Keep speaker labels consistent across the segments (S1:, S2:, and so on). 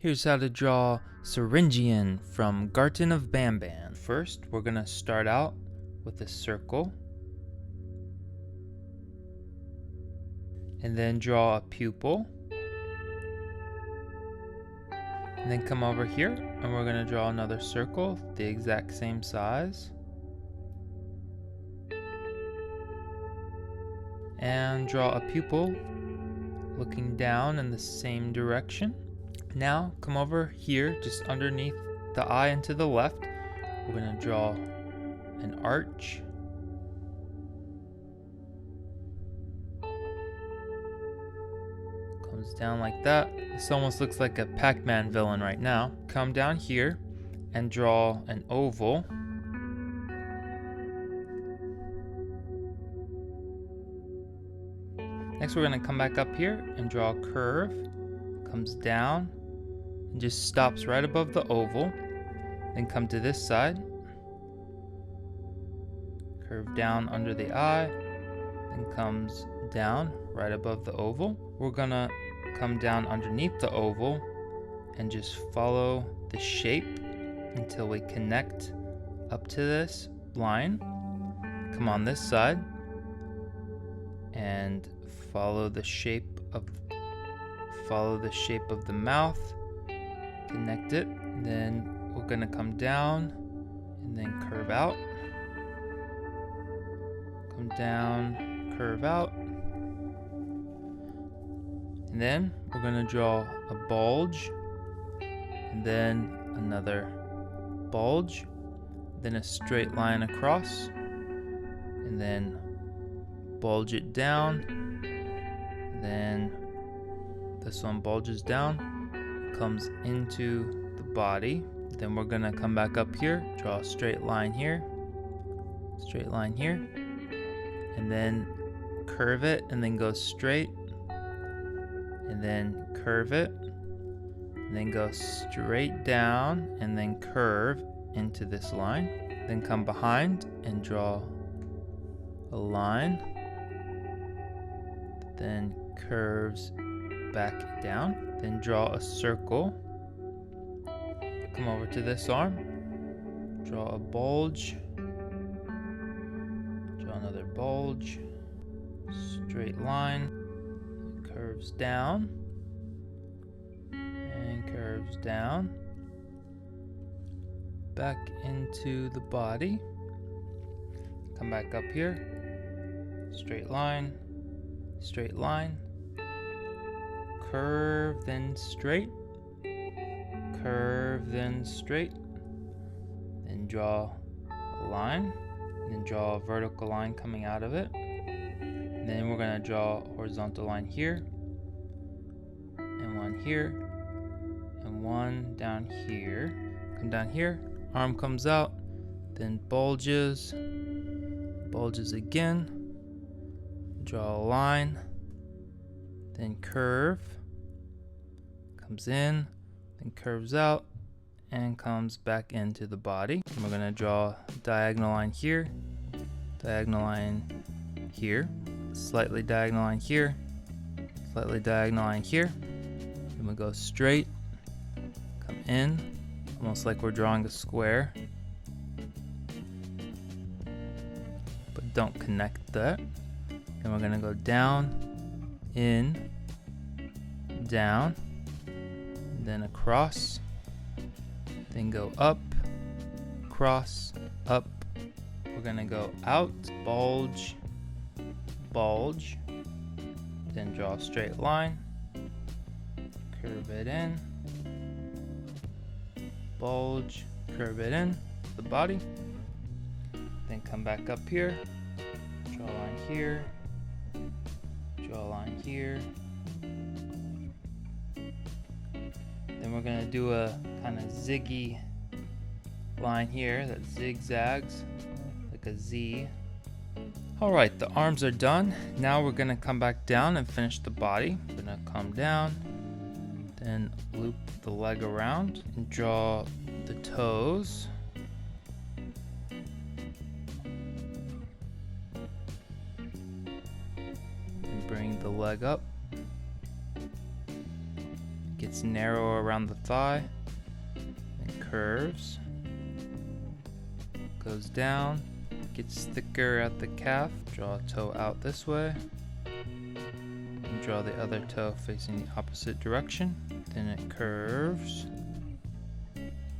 S1: Here's how to draw Syringeon from Garten of Banban. First, we're going to start out with a circle. And then draw a pupil. And then come over here and we're going to draw another circle, the exact same size. And draw a pupil looking down in the same direction. Now come over here just underneath the eye and to the left. We're going to draw an arch. Comes down like that. This almost looks like a Pac-Man villain right now. Come down here and draw an oval. Next we're going to come back up here and draw a curve. Comes down and just stops right above the oval. Then come to this side. Curve down under the eye. Then comes down right above the oval. We're going to come down underneath the oval and just follow the shape until we connect up to this line. Come on this side and follow the shape of the mouth, connect it, and then we're going to come down and then curve out, come down, curve out, and then we're going to draw a bulge, and then another bulge, then a straight line across, and then bulge it down, then this one bulges down, comes into the body. Then we're gonna come back up here, draw a straight line here, and then curve it, and then go straight, and then curve it, and then go straight down, and then curve into this line. Then come behind and draw a line, then curves back down, then draw a circle, come over to this arm, draw a bulge, draw another bulge, straight line, curves down, and curves down, back into the body, come back up here, straight line, curve, then straight, curve, then straight, then draw a line, then draw a vertical line coming out of it, and then we're going to draw a horizontal line here, and one here, and one down here. Come down here, arm comes out, then bulges again, draw a line, then curve, comes in, then curves out, and comes back into the body. And we're going to draw a diagonal line here, slightly diagonal line here, slightly diagonal line here. Then we go straight, come in, almost like we're drawing a square, but don't connect that. Then we're going to go down, in, down, then across, then go up, across, up. We're going to go out, bulge, then draw a straight line, curve it in, bulge, curve it in, the body, then come back up here, draw a line here, draw a line here. Then we're going to do a kind of ziggy line here that zigzags like a Z. Alright, the arms are done. Now we're going to come back down and finish the body. We're going to come down, then loop the leg around and draw the toes. And bring the leg up. Get gets narrow around the thigh, and curves, goes down, gets thicker at the calf. Draw a toe out this way, and draw the other toe facing the opposite direction. Then it curves,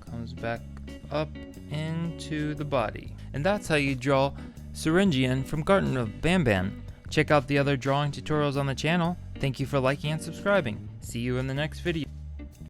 S1: comes back up into the body. And that's how you draw Syringeon from Garten of Banban. Check out the other drawing tutorials on the channel. Thank you for liking and subscribing. See you in the next video.